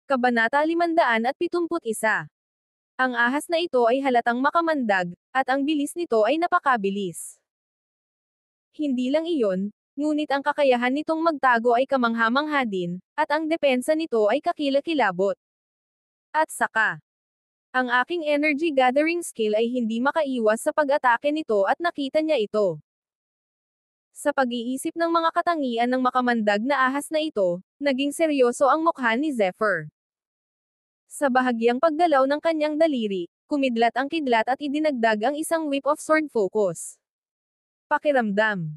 Kabanata 571. Ang ahas na ito ay halatang makamandag, at ang bilis nito ay napakabilis. Hindi lang iyon, ngunit ang kakayahan nitong magtago ay kamangha-mangha din, at ang depensa nito ay kakilakilabot. At saka, ang aking energy gathering skill ay hindi makaiwas sa pag-atake nito at nakita niya ito. Sa pag-iisip ng mga katangian ng makamandag na ahas na ito, naging seryoso ang mukha ni Zephyr. Sa bahagyang paggalaw ng kanyang daliri, kumidlat ang kidlat at idinagdag ang isang whip of sword focus. Pakiramdam.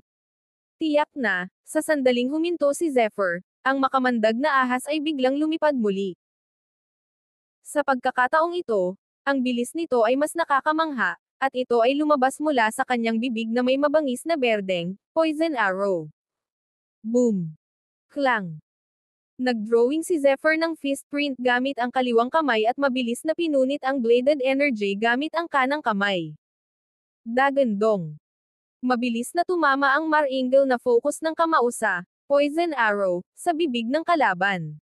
Tiyak na, sa sandaling huminto si Zephyr, ang makamandag na ahas ay biglang lumipad muli. Sa pagkakataong ito, ang bilis nito ay mas nakakamangha, at ito ay lumabas mula sa kanyang bibig na may mabangis na berdeng, poison arrow. Boom! Klang! Nag-drawing si Zephyr ng fist print gamit ang kaliwang kamay at mabilis na pinunit ang bladed energy gamit ang kanang kamay. Dagandong. Mabilis na tumama ang mar-angle na focus ng kamausa, poison arrow, sa bibig ng kalaban.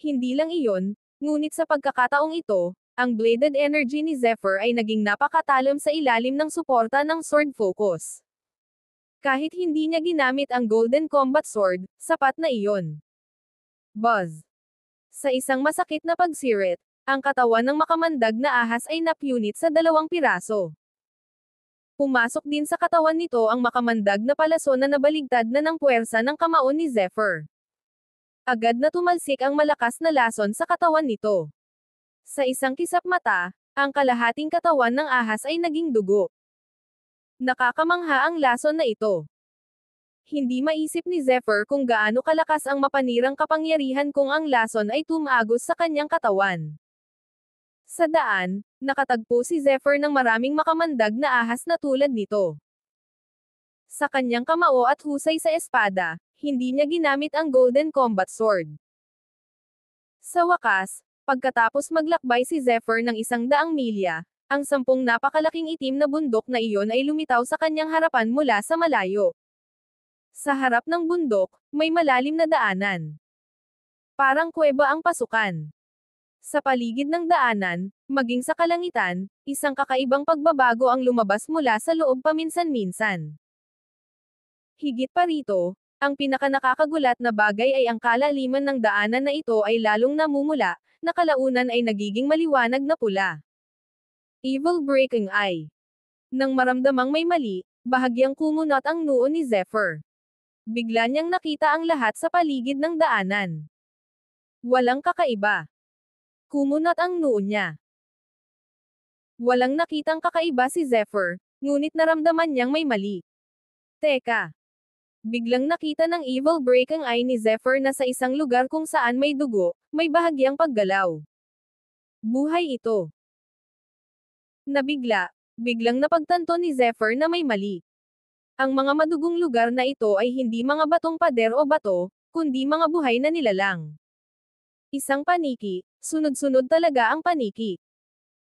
Hindi lang iyon, ngunit sa pagkakataong ito, ang bladed energy ni Zephyr ay naging napakatalim sa ilalim ng suporta ng sword focus. Kahit hindi niya ginamit ang Golden Combat Sword, sapat na iyon. Buzz. Sa isang masakit na pagsirit, ang katawan ng makamandag na ahas ay napunit sa 2 piraso. Pumasok din sa katawan nito ang makamandag na palaso na nabaligtad na ng puwersa ng kamao ni Zephyr. Agad na tumalsik ang malakas na lason sa katawan nito. Sa isang kisap mata, ang kalahating katawan ng ahas ay naging dugo. Nakakamangha ang lason na ito. Hindi maisip ni Zephyr kung gaano kalakas ang mapanirang kapangyarihan kung ang lason ay tumagos sa kanyang katawan. Sa daan, nakatagpo si Zephyr ng maraming makamandag na ahas na tulad nito. Sa kanyang kamao at husay sa espada, hindi niya ginamit ang Golden Combat Sword. Sa wakas, pagkatapos maglakbay si Zephyr ng 100 milya, ang 10 napakalaking itim na bundok na iyon ay lumitaw sa kanyang harapan mula sa malayo. Sa harap ng bundok, may malalim na daanan. Parang kuweba ang pasukan. Sa paligid ng daanan, maging sa kalangitan, isang kakaibang pagbabago ang lumabas mula sa loob paminsan-minsan. Higit pa rito, ang pinakanakakagulat na bagay ay ang kalaliman ng daanan na ito ay lalong namumula, na kalaunan ay nagiging maliwanag na pula. Evil Breaking Eye. Nang maramdamang may mali, bahagyang kumunot ang noo ni Zephyr. Bigla niyang nakita ang lahat sa paligid ng daanan. Walang kakaiba. Kumunot ang noo niya. Walang nakitang kakaiba si Zephyr, ngunit naramdaman niyang may mali. Teka. Biglang nakita ng Evil Breaking Eye ni Zephyr na sa isang lugar kung saan may dugo, may bahagyang paggalaw. Buhay ito. Nabigla, biglang napagtanto ni Zephyr na may mali. Ang mga madugong lugar na ito ay hindi mga batong pader o bato, kundi mga buhay na nilalang. Isang paniki, sunod-sunod talaga ang paniki.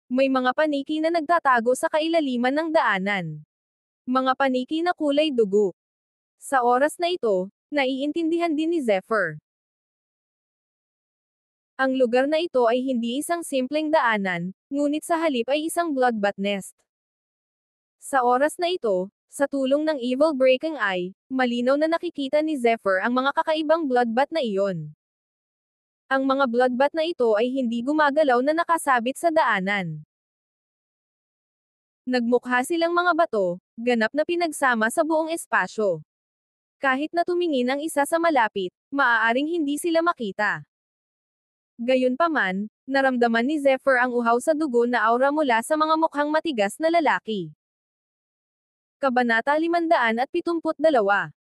May mga paniki na nagtatago sa kailaliman ng daanan. Mga paniki na kulay dugo. Sa oras na ito, naiintindihan din ni Zephyr. Ang lugar na ito ay hindi isang simpleng daanan, ngunit sa halip ay isang bloodbath nest. Sa oras na ito, sa tulong ng Evil Breaking Eye, malinaw na nakikita ni Zephyr ang mga kakaibang bloodbath na iyon. Ang mga bloodbath na ito ay hindi gumagalaw na nakasabit sa daanan. Nagmukha silang mga bato, ganap na pinagsama sa buong espasyo. Kahit na tumingin ang isa sa malapit, maaaring hindi sila makita. Gayunpaman, naramdaman ni Zephyr ang uhaw sa dugo na aura mula sa mga mukhang matigas na lalaki. Kabanata 572.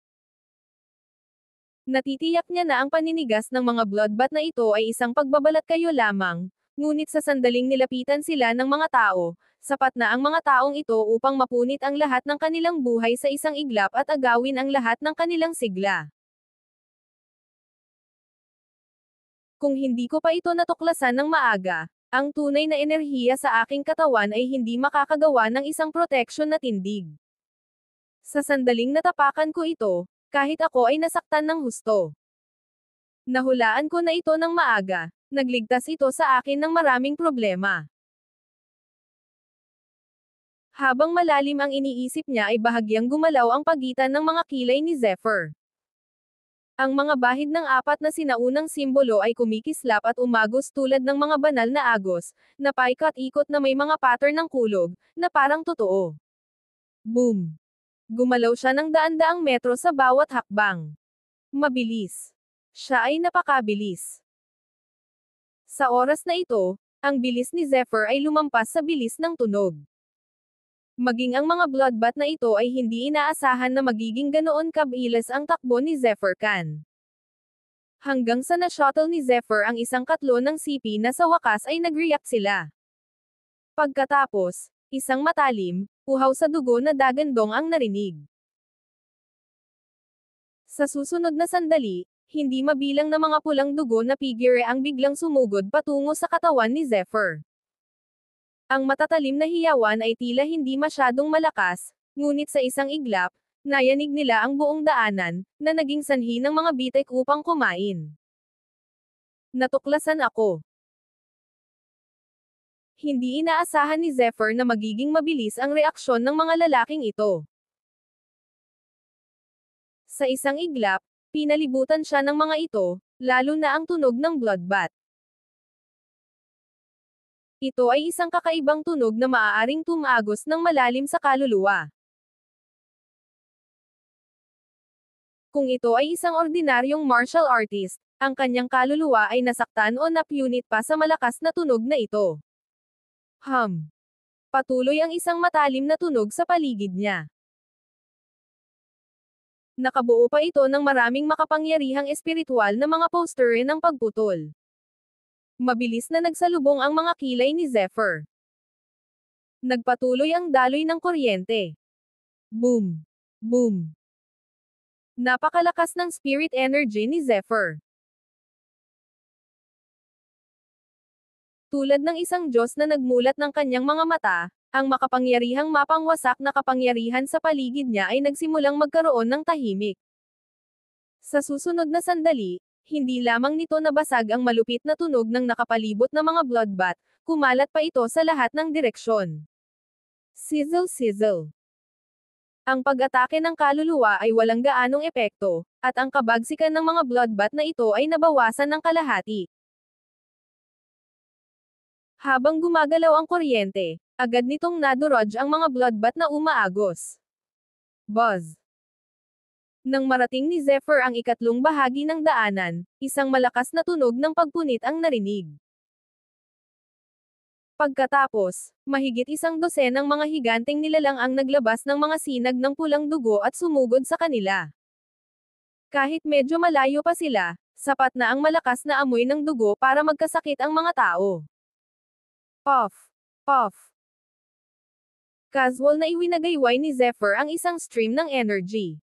Natitiyak niya na ang paninigas ng mga bloodbath na ito ay isang pagbabalat kayo lamang, ngunit sa sandaling nilapitan sila ng mga tao, sapat na ang mga taong ito upang mapunit ang lahat ng kanilang buhay sa isang iglap at agawin ang lahat ng kanilang sigla. Kung hindi ko pa ito natuklasan ng maaga, ang tunay na enerhiya sa aking katawan ay hindi makakagawa ng isang proteksyon na tindig. Sa sandaling natapakan ko ito, kahit ako ay nasaktan ng husto. Nahulaan ko na ito ng maaga. Nagligtas ito sa akin ng maraming problema. Habang malalim ang iniisip niya ay bahagyang gumalaw ang pagitan ng mga kilay ni Zephyr. Ang mga bahid ng apat na sinaunang simbolo ay kumikislap at umagos tulad ng mga banal na agos, na paikot-ikot na may mga pattern ng kulog, na parang totoo. Boom! Gumalaw siya ng daan-daang metro sa bawat hakbang. Mabilis. Siya ay napakabilis. Sa oras na ito, ang bilis ni Zephyr ay lumampas sa bilis ng tunog. Maging ang mga bloodbath na ito ay hindi inaasahan na magiging ganoon kabilis ang takbo ni Zephyr Khan. Hanggang sa na-shuttle ni Zephyr ang isang katlo ng CP na sa wakas ay nag-react sila. Pagkatapos, isang matalim, uhaw sa dugo na dagandong ang narinig. Sa susunod na sandali, hindi mabilang na mga pulang dugo na figure ang biglang sumugod patungo sa katawan ni Zephyr. Ang matatalim na hiyawan ay tila hindi masyadong malakas, ngunit sa isang iglap, nayanig nila ang buong daanan, na naging sanhi ng mga bitek upang kumain. Natuklasan ako. Hindi inaasahan ni Zephyr na magiging mabilis ang reaksyon ng mga lalaking ito. Sa isang iglap, pinalibutan siya ng mga ito, lalo na ang tunog ng bloodbath. Ito ay isang kakaibang tunog na maaaring tumagos ng malalim sa kaluluwa. Kung ito ay isang ordinaryong martial artist, ang kanyang kaluluwa ay nasaktan o napunit pa sa malakas na tunog na ito. Patuloy ang isang matalim na tunog sa paligid niya. Nakabuo pa ito ng maraming makapangyarihang espiritual na mga poster ng pagputol. Mabilis na nagsalubong ang mga kilay ni Zephyr. Nagpatuloy ang daloy ng kuryente. Boom! Boom! Napakalakas ng spirit energy ni Zephyr. Tulad ng isang Diyos na nagmulat ng kanyang mga mata, ang makapangyarihang mapangwasak na kapangyarihan sa paligid niya ay nagsimulang magkaroon ng tahimik. Sa susunod na sandali, hindi lamang nito nabasag ang malupit na tunog ng nakapalibot na mga bloodbath, kumalat pa ito sa lahat ng direksyon. Sizzle sizzle. Ang pag-atake ng kaluluwa ay walang gaanong epekto, at ang kabagsikan ng mga bloodbath na ito ay nabawasan ng kalahati. Habang gumagalaw ang kuryente, agad nitong nadurog ang mga bloodbath na umaagos. Buzz! Nang marating ni Zephyr ang ikatlong bahagi ng daanan, isang malakas na tunog ng pagpunit ang narinig. Pagkatapos, mahigit isang dosenang mga higanteng nilalang ang naglabas ng mga sinag ng pulang dugo at sumugod sa kanila. Kahit medyo malayo pa sila, sapat na ang malakas na amoy ng dugo para magkasakit ang mga tao. Puff! Puff! Casual na iwinagayway ni Zephyr ang isang stream ng energy.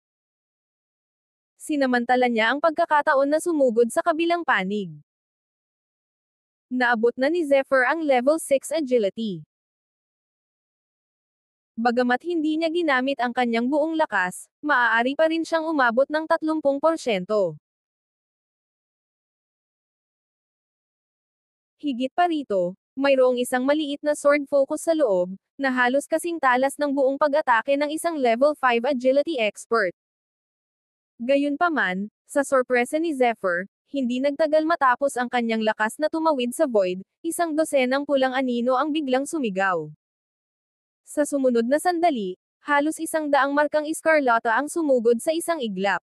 Sinamantala niya ang pagkakataon na sumugod sa kabilang panig. Naabot na ni Zephyr ang level 6 agility. Bagamat hindi niya ginamit ang kanyang buong lakas, maaari pa rin siyang umabot ng 30%. Higit pa rito, mayroong isang maliit na sword focus sa loob, na halos kasing talas ng buong pag-atake ng isang level 5 agility expert. Gayunpaman, sa sorpresa ni Zephyr, hindi nagtagal matapos ang kanyang lakas na tumawid sa void, isang dosenang pulang anino ang biglang sumigaw. Sa sumunod na sandali, halos 100 markang eskarlata ang sumugod sa isang iglap.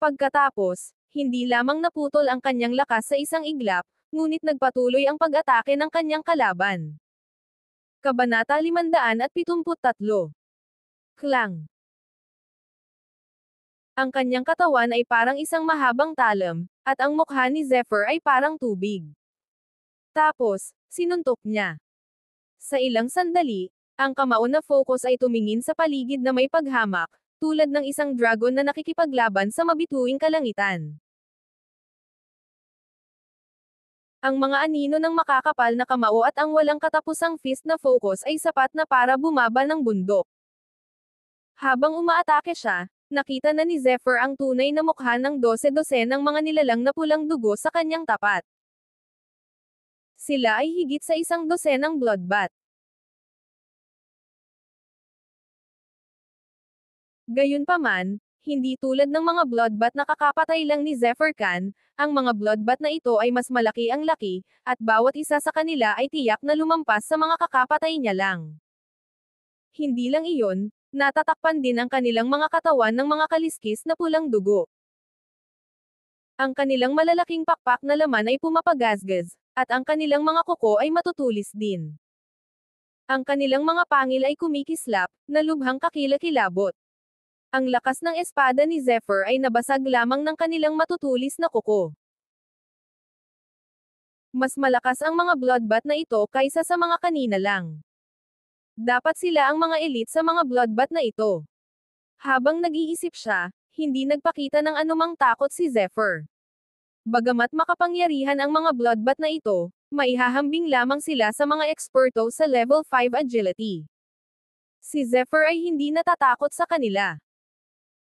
Pagkatapos, hindi lamang naputol ang kanyang lakas sa isang iglap, ngunit nagpatuloy ang pag-atake ng kanyang kalaban. Kabanata 573. Klang! Ang kanyang katawan ay parang isang mahabang talam, at ang mukha ni Zephyr ay parang tubig. Tapos, sinuntok niya. Sa ilang sandali, ang kamao na focus ay tumingin sa paligid na may paghamak, tulad ng isang dragon na nakikipaglaban sa mabituing kalangitan. Ang mga anino ng makakapal na kamao at ang walang katapusang fist na focus ay sapat na para bumaba ng bundok. Habang umaatake siya, nakita na ni Zephyr ang tunay na mukha ng 12-12 ng mga nilalang na pulang dugo sa kanyang tapat. Sila ay higit sa 12 ng bloodbath. Gayunpaman, hindi tulad ng mga bloodbath na kakapatay lang ni Zephyr Khan, ang mga bloodbath na ito ay mas malaki ang laki, at bawat isa sa kanila ay tiyak na lumampas sa mga kakapatay niya lang. Hindi lang iyon, natatakpan din ang kanilang mga katawan ng mga kaliskis na pulang dugo. Ang kanilang malalaking pakpak na laman ay pumapagasgas, at ang kanilang mga kuko ay matutulis din. Ang kanilang mga pangil ay kumikislap, na lubhang kakilakilabot. Ang lakas ng espada ni Zephyr ay nabasag lamang ng kanilang matutulis na kuko. Mas malakas ang mga bloodbath na ito kaysa sa mga kanina lang. Dapat sila ang mga elite sa mga bloodbath na ito. Habang nag-iisip siya, hindi nagpakita ng anumang takot si Zephyr. Bagamat makapangyarihan ang mga bloodbath na ito, maihahambing lamang sila sa mga eksperto sa level 5 agility. Si Zephyr ay hindi natatakot sa kanila.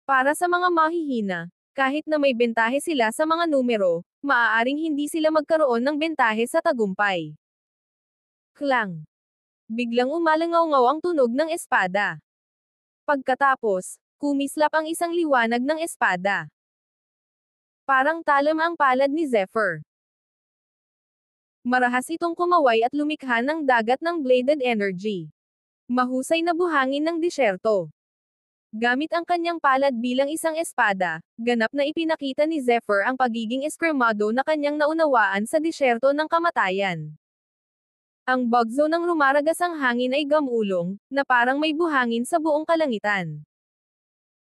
Para sa mga mahihina, kahit na may bentahe sila sa mga numero, maaaring hindi sila magkaroon ng bentahe sa tagumpay. Klang! Biglang umalangaw-ngaw ang tunog ng espada. Pagkatapos, kumislap ang isang liwanag ng espada. Parang talam ang palad ni Zephyr. Marahas itong kumaway at lumikha ng dagat ng bladed energy. Mahusay na buhangin ng disyerto. Gamit ang kanyang palad bilang isang espada, ganap na ipinakita ni Zephyr ang pagiging eskremado na kanyang naunawaan sa disyerto ng kamatayan. Ang bugzo ng rumaragas ang hangin ay gamulong, na parang may buhangin sa buong kalangitan.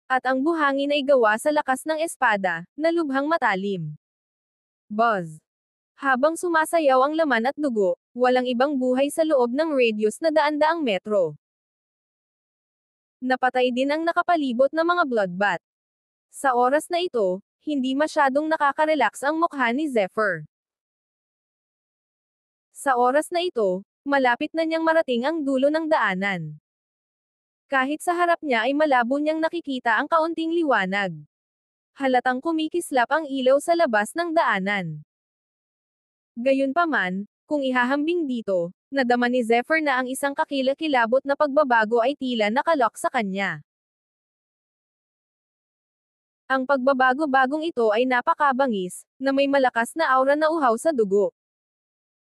At ang buhangin ay gawa sa lakas ng espada, na lubhang matalim. Buzz! Habang sumasayaw ang laman at dugo, walang ibang buhay sa loob ng radius na daan-daang metro. Napatay din ang nakapalibot na mga bloodbath. Sa oras na ito, hindi masyadong nakaka-relax ang mukha ni Zephyr. Sa oras na ito, malapit na niyang marating ang dulo ng daanan. Kahit sa harap niya ay malabo niyang nakikita ang kaunting liwanag. Halatang kumikislap ang ilaw sa labas ng daanan. Gayunpaman, kung ihahambing dito, nadama ni Zephyr na ang isang kakilakilabot na pagbabago ay tila nakalok sa kanya. Ang pagbabago-bagong ito ay napakabangis, na may malakas na aura na uhaw sa dugo.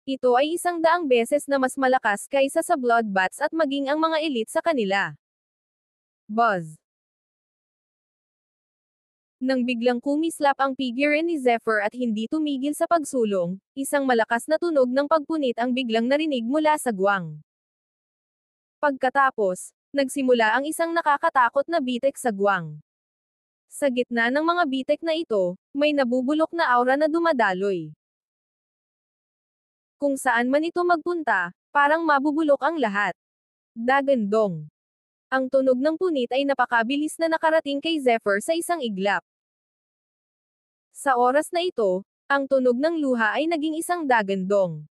Ito ay 100 beses na mas malakas kaysa sa bloodbaths at maging ang mga elite sa kanila. Buzz! Nang biglang kumislap ang figure ni Zephyr at hindi tumigil sa pagsulong, isang malakas na tunog ng pagpunit ang biglang narinig mula sa guwang. Pagkatapos, nagsimula ang isang nakakatakot na bitek sa guwang. Sa gitna ng mga bitek na ito, may nabubulok na aura na dumadaloy. Kung saan man ito magpunta, parang mabubulok ang lahat. Dagandong! Ang tunog ng punit ay napakabilis na nakarating kay Zephyr sa isang iglap. Sa oras na ito, ang tunog ng luha ay naging isang dagandong.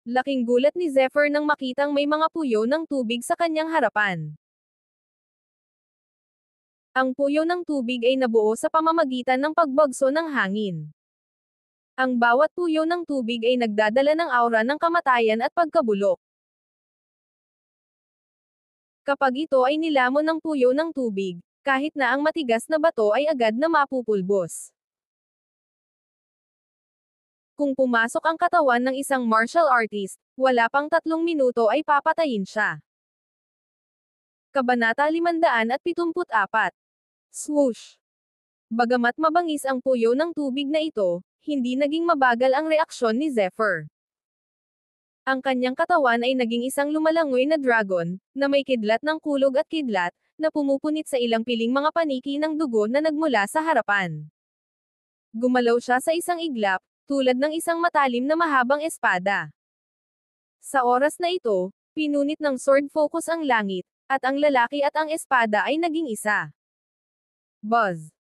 Laking gulat ni Zephyr nang makitang may mga puyo ng tubig sa kanyang harapan. Ang puyo ng tubig ay nabuo sa pamamagitan ng pagbagso ng hangin. Ang bawat puyo ng tubig ay nagdadala ng aura ng kamatayan at pagkabulok. Kapag ito ay nilamon ng puyo ng tubig, kahit na ang matigas na bato ay agad na mapupulbos. Kung pumasok ang katawan ng isang martial artist, wala pang 3 minuto ay papatayin siya. Kabanata 574. Swoosh! Bagamat mabangis ang puyo ng tubig na ito, hindi naging mabagal ang reaksyon ni Zephyr. Ang kanyang katawan ay naging isang lumalangoy na dragon, na may kidlat ng kulog at kidlat, na pumupunit sa ilang piling mga paniki ng dugo na nagmula sa harapan. Gumalaw siya sa isang iglap, tulad ng isang matalim na mahabang espada. Sa oras na ito, pinunit ng sword focus ang langit, at ang lalaki at ang espada ay naging isa. Buzz!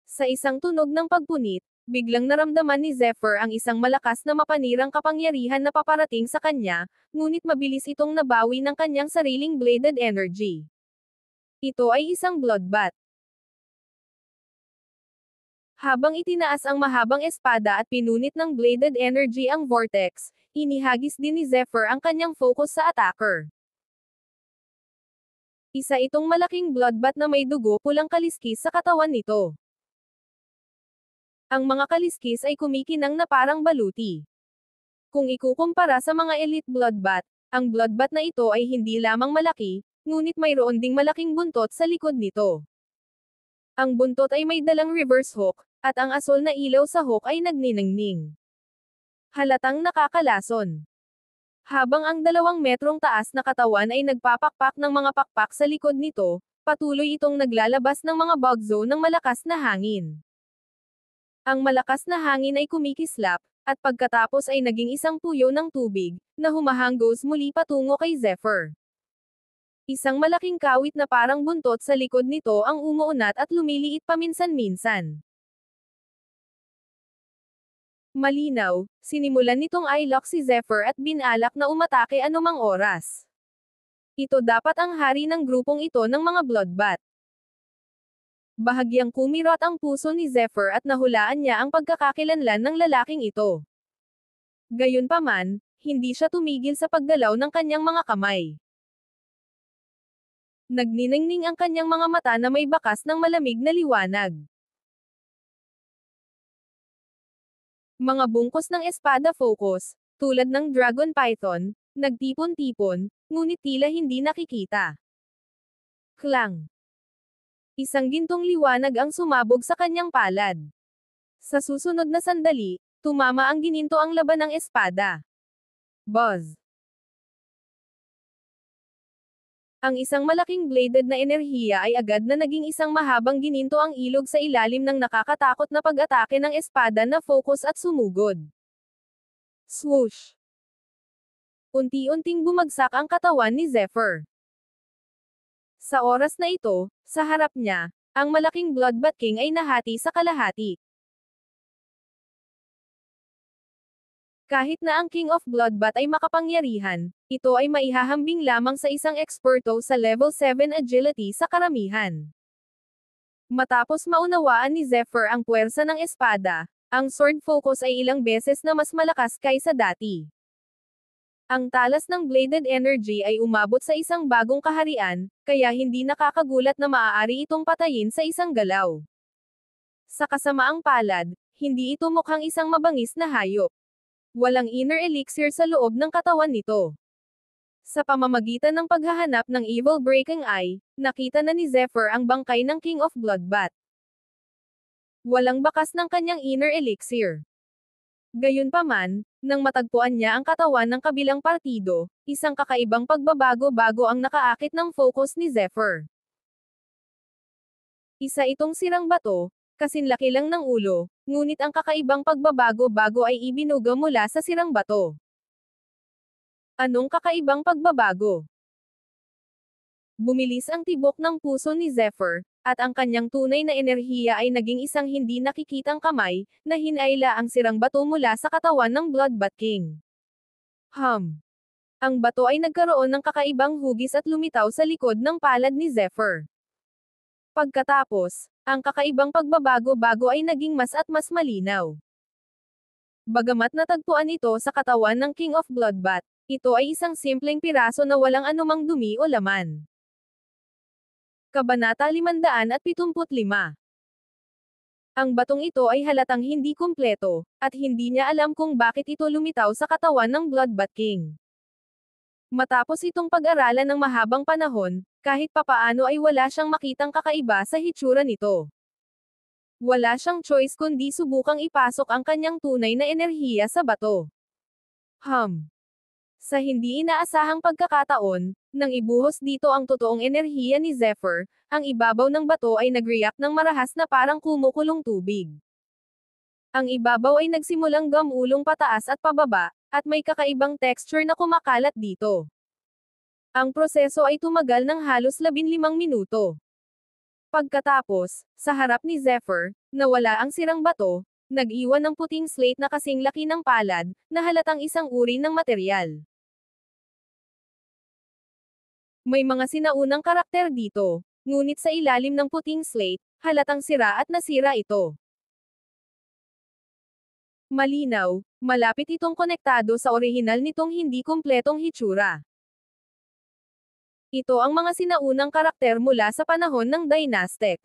Sa isang tunog ng pagpunit, Biglang naramdaman ni Zephyr ang isang malakas na mapanirang kapangyarihan na paparating sa kanya, ngunit mabilis itong nabawi ng kanyang sariling bladed energy. Ito ay isang bloodbath. Habang itinaas ang mahabang espada at pinunit ng bladed energy ang vortex, inihagis din ni Zephyr ang kanyang focus sa attacker. Isa itong malaking bloodbath na may dugo pulang kaliskis sa katawan nito. Ang mga kaliskis ay kumikinang na parang baluti. Kung ikukumpara sa mga elite bloodbath, ang bloodbath na ito ay hindi lamang malaki, ngunit mayroon ding malaking buntot sa likod nito. Ang buntot ay may dalang reverse hook, at ang asol na ilaw sa hook ay nagniningning. Halatang nakakalason. Habang ang 2 metrong taas na katawan ay nagpapakpak ng mga pakpak sa likod nito, patuloy itong naglalabas ng mga bugzo ng malakas na hangin. Ang malakas na hangin ay kumikislap, at pagkatapos ay naging isang puyo ng tubig, na humahanggos muli patungo kay Zephyr. Isang malaking kawit na parang buntot sa likod nito ang umuunat at lumiliit paminsan-minsan. Malinaw, sinimulan nitong i-lock si Zephyr at binalak na umatake anumang oras. Ito dapat ang hari ng grupong ito ng mga bloodbath. Bahagyang kumirot ang puso ni Zephyr at nahulaan niya ang pagkakakilanlan ng lalaking ito. Gayunpaman, hindi siya tumigil sa paggalaw ng kanyang mga kamay. Nagniningning ang kanyang mga mata na may bakas ng malamig na liwanag. Mga bungkos ng espada focus, tulad ng dragon python, nagtipon-tipon, ngunit tila hindi nakikita. Klang! Isang gintong liwanag ang sumabog sa kanyang palad. Sa susunod na sandali, tumama ang gininto ang laban ng espada. Buzz! Ang isang malaking bladed na enerhiya ay agad na naging isang mahabang gininto ang ilog sa ilalim ng nakakatakot na pag-atake ng espada na focus at sumugod. Swoosh! Unti-unting bumagsak ang katawan ni Zephyr. Sa oras na ito, sa harap niya, ang malaking Bloodbath King ay nahati sa kalahati. Kahit na ang King of Bloodbath ay makapangyarihan, ito ay maihahambing lamang sa isang eksperto sa level 7 agility sa karamihan. Matapos maunawaan ni Zephyr ang puwersa ng espada, ang sword focus ay ilang beses na mas malakas kaysa dati. Ang talas ng bladed energy ay umabot sa isang bagong kaharian, kaya hindi nakakagulat na maaari itong patayin sa isang galaw. Sa kasamaang palad, hindi ito mukhang isang mabangis na hayop. Walang inner elixir sa loob ng katawan nito. Sa pamamagitan ng paghahanap ng Evil Breaking Eye, nakita na ni Zephyr ang bangkay ng King of Bloodbath. Walang bakas ng kanyang inner elixir. Gayunpaman, nang matagpuan niya ang katawan ng kabilang partido, isang kakaibang pagbabago-bago ang nakaakit ng focus ni Zephyr. Isa itong sirang bato, kasinlaki lang ng ulo, ngunit ang kakaibang pagbabago-bago ay ibinuga mula sa sirang bato. Anong kakaibang pagbabago? Bumilis ang tibok ng puso ni Zephyr, at ang kanyang tunay na enerhiya ay naging isang hindi nakikitang kamay, na hinayla ang sirang bato mula sa katawan ng Bloodbath King. Ang bato ay nagkaroon ng kakaibang hugis at lumitaw sa likod ng palad ni Zephyr. Pagkatapos, ang kakaibang pagbabago-bago ay naging mas at mas malinaw. Bagamat natagpuan ito sa katawan ng King of Bloodbath, ito ay isang simpleng piraso na walang anumang dumi o laman. Kabanata 575. Ang batong ito ay halatang hindi kumpleto, at hindi niya alam kung bakit ito lumitaw sa katawan ng Bloodbath King. Matapos itong pag-aralan ng mahabang panahon, kahit papaano ay wala siyang makitang kakaiba sa hitsura nito. Wala siyang choice kundi subukang ipasok ang kanyang tunay na enerhiya sa bato. Sa hindi inaasahang pagkakataon, nang ibuhos dito ang totoong enerhiya ni Zephyr, ang ibabaw ng bato ay nag-react ng marahas na parang kumukulong tubig. Ang ibabaw ay nagsimulang gamulong pataas at pababa, at may kakaibang texture na kumakalat dito. Ang proseso ay tumagal ng halos 15 minuto. Pagkatapos, sa harap ni Zephyr, nawala ang sirang bato, nag-iwan ng puting slate na kasing laki ng palad, na halatang isang uri ng materyal. May mga sinaunang karakter dito, ngunit sa ilalim ng puting slate, halatang sira at nasira ito. Malinaw, malapit itong konektado sa orihinal nitong hindi kumpletong hitsura. Ito ang mga sinaunang karakter mula sa panahon ng dynastic.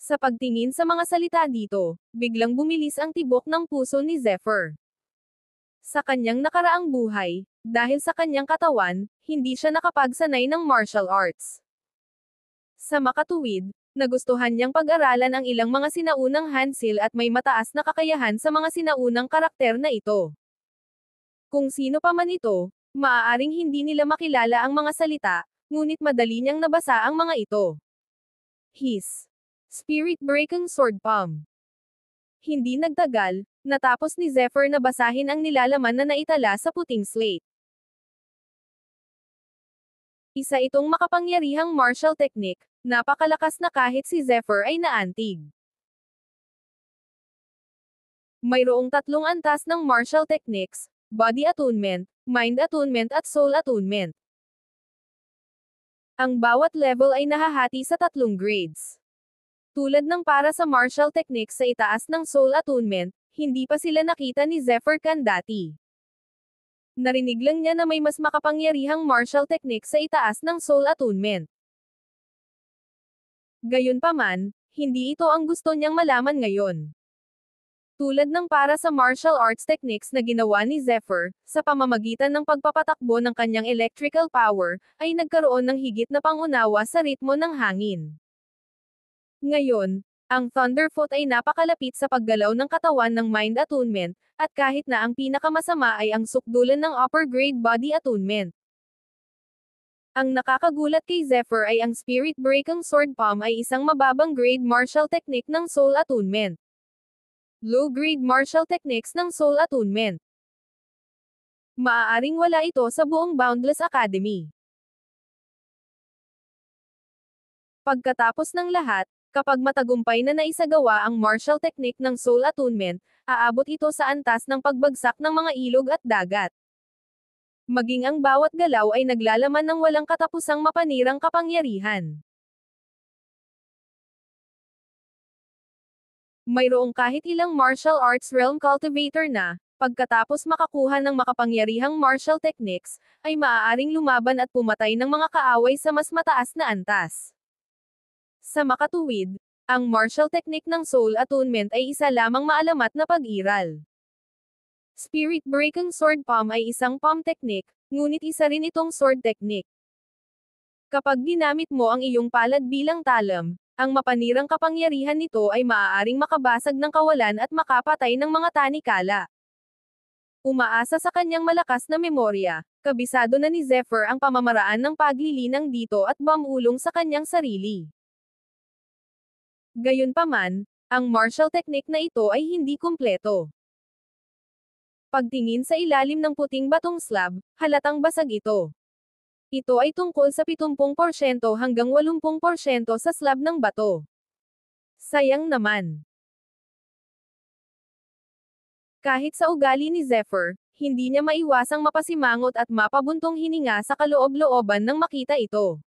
Sa pagtingin sa mga salita dito, biglang bumilis ang tibok ng puso ni Zephyr. Sa kanyang nakaraang buhay, dahil sa kanyang katawan, hindi siya nakapagsanay ng martial arts. Sa makatuwid, nagustuhan niyang pag-aralan ang ilang mga sinaunang Hansil at may mataas na kakayahan sa mga sinaunang karakter na ito. Kung sino pa man ito, maaaring hindi nila makilala ang mga salita, ngunit madali niyang nabasa ang mga ito. His Spirit-breaking sword palm. Hindi nagtagal, natapos ni Zephyr na basahin ang nilalaman na naitala sa puting slate. Isa itong makapangyarihang martial technique, napakalakas na kahit si Zephyr ay naantig. Mayroong tatlong antas ng martial techniques: body attunement, mind attunement at soul attunement. Ang bawat level ay nahahati sa tatlong grades. Tulad ng para sa martial techniques sa itaas ng soul attunement, hindi pa sila nakita ni Zephyr Khan dati. Narinig lang niya na may mas makapangyarihang martial technique sa itaas ng soul attunement. Gayunpaman, hindi ito ang gusto niyang malaman ngayon. Tulad ng para sa martial arts techniques na ginawa ni Zephyr, sa pamamagitan ng pagpapatakbo ng kanyang electrical power, ay nagkaroon ng higit na pangunawa sa ritmo ng hangin. Ngayon, ang Thunderfoot ay napakalapit sa paggalaw ng katawan ng mind attunement, at kahit na ang pinakamasama ay ang sukdulan ng upper grade body attunement. Ang nakakagulat kay Zephyr ay ang Spirit-breaking sword palm ay isang mababang grade martial technique ng soul attunement. Low-grade martial techniques ng soul attunement. Maaaring wala ito sa buong Boundless Academy. Pagkatapos ng lahat, kapag matagumpay na naisagawa ang martial technique ng soul attunement, aabot ito sa antas ng pagbagsak ng mga ilog at dagat. Maging ang bawat galaw ay naglalaman ng walang katapusang mapanirang kapangyarihan. Mayroong kahit ilang martial arts realm cultivator na, pagkatapos makakuha ng makapangyarihang martial techniques, ay maaaring lumaban at pumatay ng mga kaaway sa mas mataas na antas. Sa makatuwid, ang martial technique ng soul attunement ay isa lamang maalamat na pag-iral. Spirit-breaking sword palm ay isang palm technique, ngunit isa rin itong sword technique. Kapag ginamit mo ang iyong palad bilang talam, ang mapanirang kapangyarihan nito ay maaaring makabasag ng kawalan at makapatay ng mga tanikala. Umaasa sa kanyang malakas na memorya, kabisado na ni Zephyr ang pamamaraan ng paglilinang dito at mamulong sa kanyang sarili. Gayunpaman, ang martial technique na ito ay hindi kumpleto. Pagtingin sa ilalim ng puting batong slab, halatang basag ito. Ito ay tungkol sa 70% hanggang 80% sa slab ng bato. Sayang naman. Kahit sa ugali ni Zephyr, hindi niya maiwasang mapasimangot at mapabuntong hininga sa kaloob-looban nang makita ito.